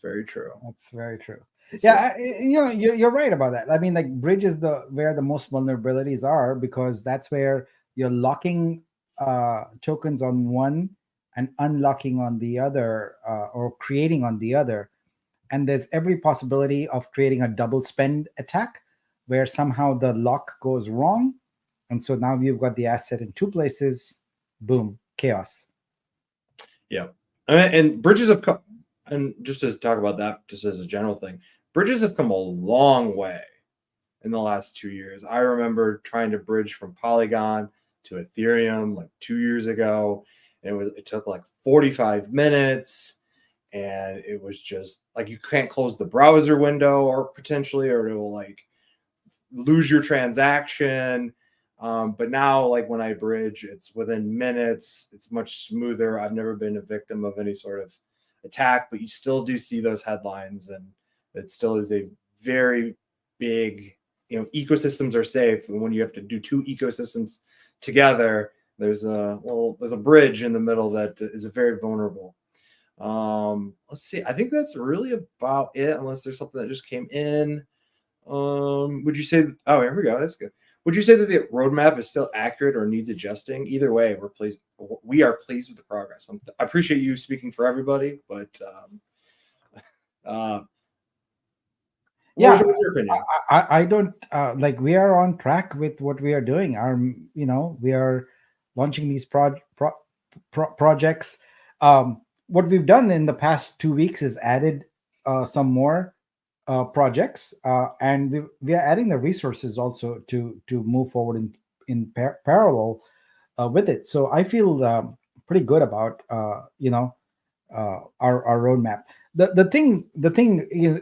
S1: Very true.
S2: That's very true. You're right about that. I mean, like bridge is where the most vulnerabilities are, because that's where you're locking tokens on one and unlocking on the other, or creating on the other. And there's every possibility of creating a double spend attack where somehow the lock goes wrong. And so now you've got the asset in two places. Boom, chaos.
S1: Yeah. And bridges have come, and just to talk about that, just as a general thing, bridges have come a long way in the last 2 years. I remember trying to bridge from Polygon to Ethereum like 2 years ago. And it took like 45 minutes. And it was just like you can't close the browser window or potentially, or it will like lose your transaction. But now, like when I bridge, it's within minutes. It's much smoother. I've never been a victim of any sort of attack, but you still do see those headlines, and it still is a very big, ecosystems are safe. And when you have to do two ecosystems together, there's a bridge in the middle that is very vulnerable. Let's see. I think that's really about it, unless there's something that just came in. Would you say, oh, here we go. That's good. Would you say that the roadmap is still accurate or needs adjusting? Either way, we are pleased with the progress. I appreciate you speaking for everybody, but
S2: yeah,
S1: what's your opinion?
S2: I don't like, we are on track with what we are doing. We are launching these projects. What we've done in the past 2 weeks is added some more projects, and we are adding the resources also to move forward in parallel with it. So I feel pretty good about our roadmap. The thing is,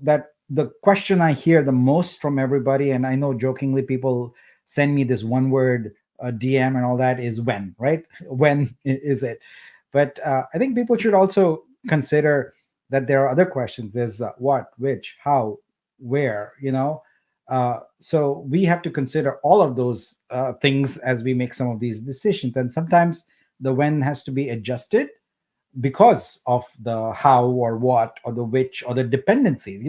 S2: that the question I hear the most from everybody, and I know jokingly people send me this one word DM and all that, is when, right? When is it? But I think people should also consider that there are other questions. There's what, which, how, where, so we have to consider all of those things as we make some of these decisions. And sometimes the when has to be adjusted because of the how or what or the which or the dependencies.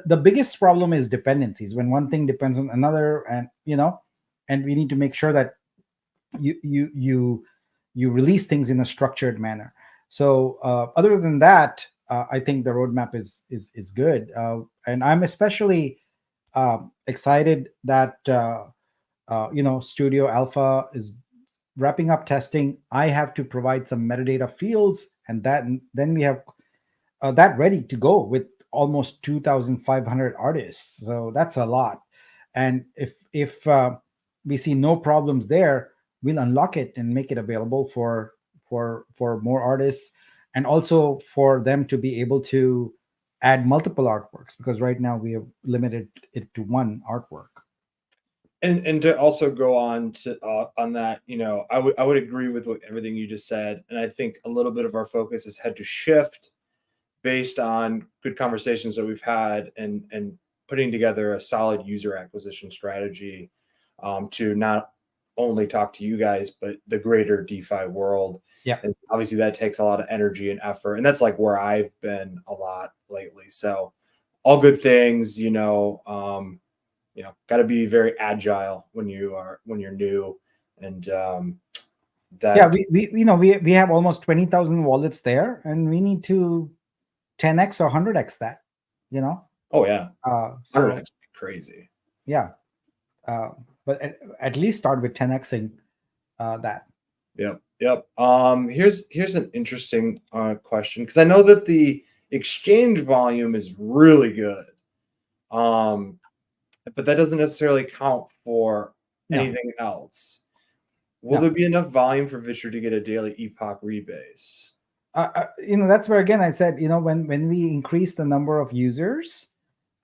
S2: The biggest problem is dependencies, when one thing depends on another, and we need to make sure that you release things in a structured manner. So other than that, I think the roadmap is good, and I'm especially excited that Studio Alpha is wrapping up testing. I have to provide some metadata fields, and then we have that ready to go with almost 2,500 artists. So that's a lot. And if we see no problems there, we'll unlock it and make it available for more artists, and also for them to be able to add multiple artworks, because right now we have limited it to one artwork.
S1: And to also go on to on that, I would agree with everything you just said, and I think a little bit of our focus has had to shift based on good conversations that we've had, and putting together a solid user acquisition strategy, to not only talk to you guys but the greater DeFi world.
S2: Yeah.
S1: And obviously that takes a lot of energy and effort, and that's like where I've been a lot lately. So all good things, got to be very agile when you're new, and that.
S2: Yeah, we have almost 20,000 wallets there, and we need to 10x or 100x that.
S1: Oh yeah,
S2: So
S1: 100x would be crazy.
S2: yeah, but at least start with 10xing that.
S1: Yep. Here's an interesting question, because I know that the exchange volume is really good, but that doesn't necessarily count for anything else. Will there be enough volume for Visher to get a daily epoch rebase?
S2: That's where, again, I said, when we increase the number of users,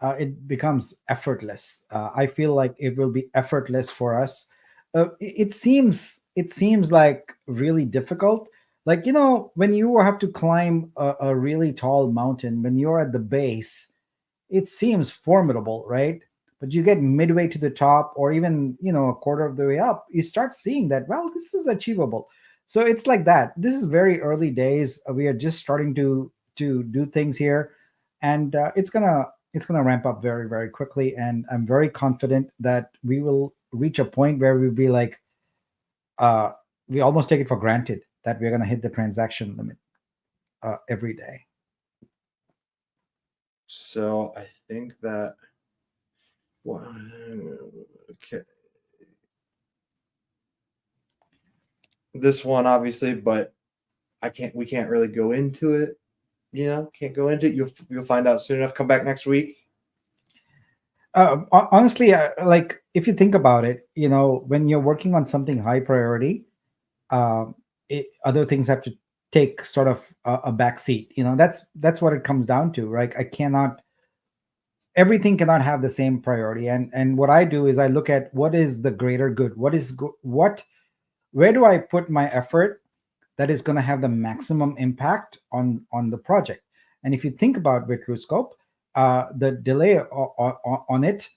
S2: it becomes effortless. I feel like it will be effortless for us. It seems like really difficult. Like, when you have to climb a really tall mountain, when you're at the base, it seems formidable, right? But you get midway to the top, or even a quarter of the way up, you start seeing that, well, this is achievable. So it's like that. This is very early days. We are just starting to do things here, and it's gonna ramp up very, very quickly. And I'm very confident that we will reach a point where we'll be like, we almost take it for granted that we're gonna hit the transaction limit every day.
S1: So I think that. Okay. This one, obviously, but we can't really go into it. Can't go into it. You'll find out soon enough. Come back next week.
S2: Honestly, like, if you think about it, when you're working on something high priority, other things have to take sort of a back seat. That's what it comes down to, right? Everything cannot have the same priority. And what I do is I look at what is the greater good. Where do I put my effort that is going to have the maximum impact on the project? And if you think about Vitruscope, the delay on it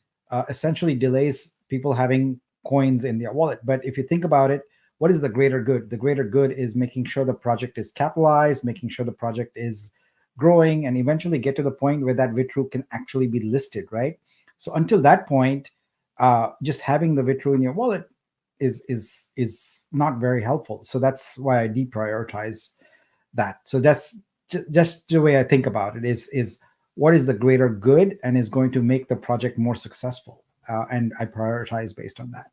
S2: essentially delays people having coins in their wallet. But if you think about it, what is the greater good? The greater good is making sure the project is capitalized, making sure the project is growing, and eventually get to the point where that Vitru can actually be listed, right? So until that point, just having the Vitru in your wallet is not very helpful. So that's why I deprioritize that. So that's just the way I think about it, is what is the greater good and is going to make the project more successful, and I prioritize based on that.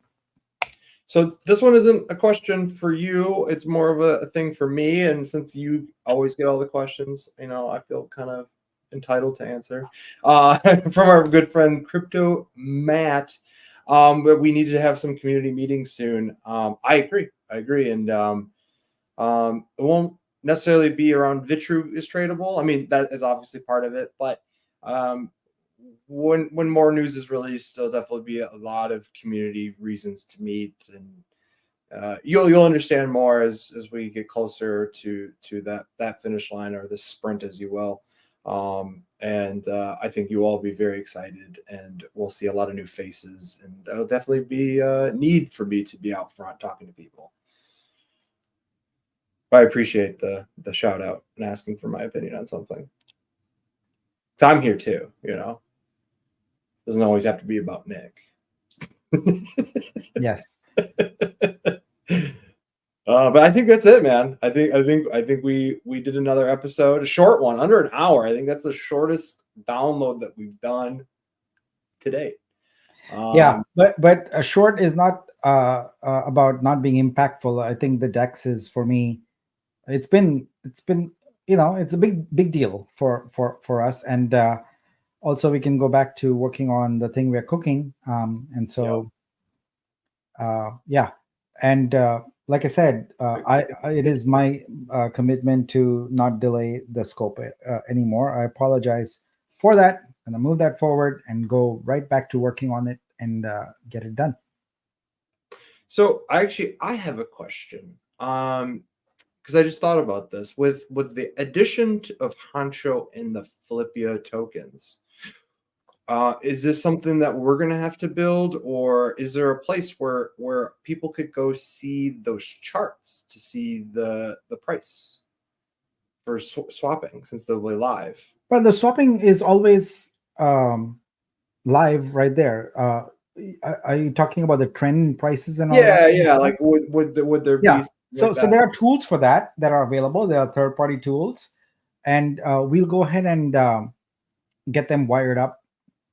S1: So this one isn't a question for you. It's more of a thing for me. And since you always get all the questions, I feel kind of entitled to answer. From our good friend Crypto Matt, but we need to have some community meetings soon. I agree. And it won't necessarily be around Vitru is tradable. I mean, that is obviously part of it, but when more news is released, there'll definitely be a lot of community reasons to meet, and you'll understand more as we get closer to that finish line, or the sprint, as you will. And I think you all be very excited, and we'll see a lot of new faces, and that'll definitely be a need for me to be out front talking to people. But I appreciate the shout out and asking for my opinion on something. So I'm here too, Doesn't always have to be about Nick.
S2: Yes.
S1: But I think that's it, man. I think we did another episode, a short one, under an hour. I think that's the shortest download that we've done today.
S2: Yeah, but a short is not about not being impactful. I think the Dex is, for me, it's been it's a big deal for us, and also we can go back to working on the thing we're cooking, and so yeah, and like I said, it is my commitment to not delay the scope anymore. I apologize for that, and I move that forward and go right back to working on it and get it done.
S1: So I have a question. Because I just thought about this with the addition of Honcho and the Flippia tokens. Is this something that we're gonna have to build, or is there a place where people could go see those charts to see the price for swapping, since they'll be live?
S2: But the swapping is always live right there. Are you talking about the trend prices and all that?
S1: Yeah. Like would there be?
S2: Yeah. So
S1: like
S2: so
S1: that?
S2: there are tools for that are available. There are third-party tools, and we'll go ahead and get them wired up.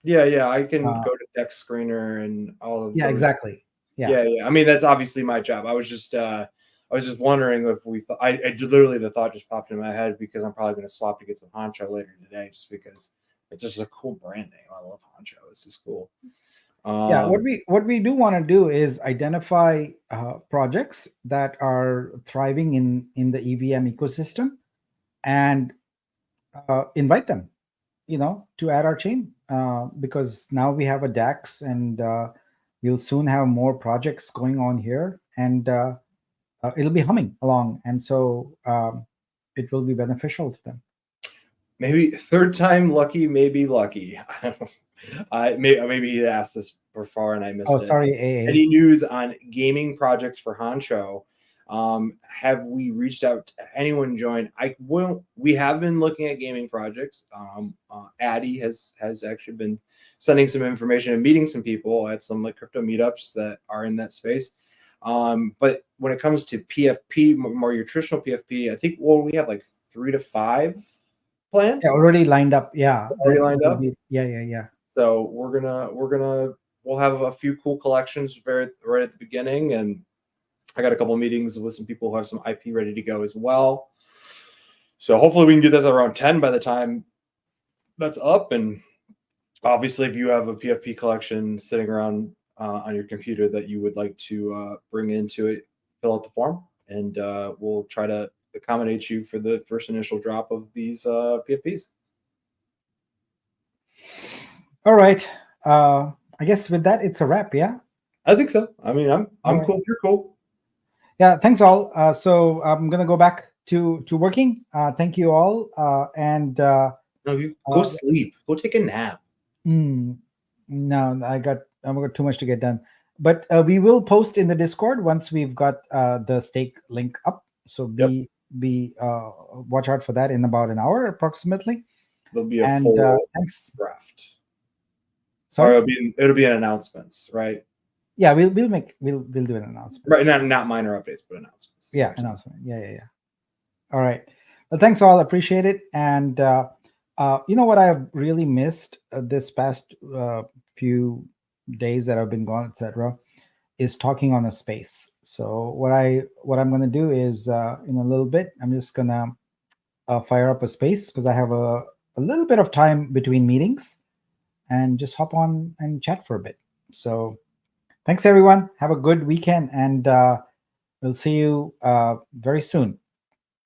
S1: Yeah. I can go to Dex Screener and all of
S2: Yeah,
S1: those.
S2: exactly.
S1: Yeah. I mean, that's obviously my job. I was just wondering if I literally, the thought just popped in my head because I'm probably going to swap to get some Honcho later today, just because it's just a cool brand name. I love Honcho. It's just cool.
S2: Yeah, what we do want to do is identify projects that are thriving in the EVM ecosystem and invite them, to add our chain, because now we have a DAX, and we'll soon have more projects going on here, and it'll be humming along, and so it will be beneficial to them.
S1: Maybe third time lucky, maybe lucky. I maybe asked this before and I missed it.
S2: Oh, sorry, AA.
S1: Any news on gaming projects for Honcho? Have we reached out to anyone join? We have been looking at gaming projects. Addy has actually been sending some information and meeting some people at some like crypto meetups that are in that space. But when it comes to PFP, more your traditional PFP, I think we have like 3 to 5 planned.
S2: Yeah, already lined up. Yeah,
S1: Already lined up.
S2: Yeah.
S1: So we'll have a few cool collections right at the beginning, and I got a couple of meetings with some people who have some IP ready to go as well. So hopefully we can get that around 10 by the time that's up. And obviously, if you have a PFP collection sitting around on your computer that you would like to bring into it, fill out the form, and we'll try to accommodate you for the first initial drop of these PFPs.
S2: All right. I guess with that, it's a wrap. Yeah.
S1: I think so. I mean, I'm
S2: right.
S1: cool if you're cool.
S2: Yeah. Thanks all. So I'm gonna go back to working. Thank you all. And
S1: no, you go sleep. Go take a nap.
S2: No, I've got too much to get done. But we will post in the Discord once we've got the stake link up. So be watch out for that in about an hour approximately.
S1: There'll be a full
S2: thanks.
S1: draft.
S2: Sorry,
S1: or it'll be an announcements, right?
S2: Yeah, we'll do an announcement.
S1: Right, not minor updates, but announcements.
S2: Yeah, announcement. Yeah. All right. Well, thanks all. Appreciate it. And you know what I've really missed this past few days that I've been gone, etc., is talking on a space. So what I'm going to do is in a little bit, I'm just going to fire up a space because I have a little bit of time between meetings, and just hop on and chat for a bit. So thanks, everyone. Have a good weekend, and we'll see you very soon.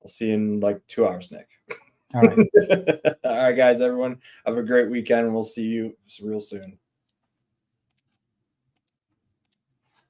S1: I'll see you in like 2 hours, Nick.
S2: All right.
S1: All right, guys, everyone. Have a great weekend. We'll see you real soon.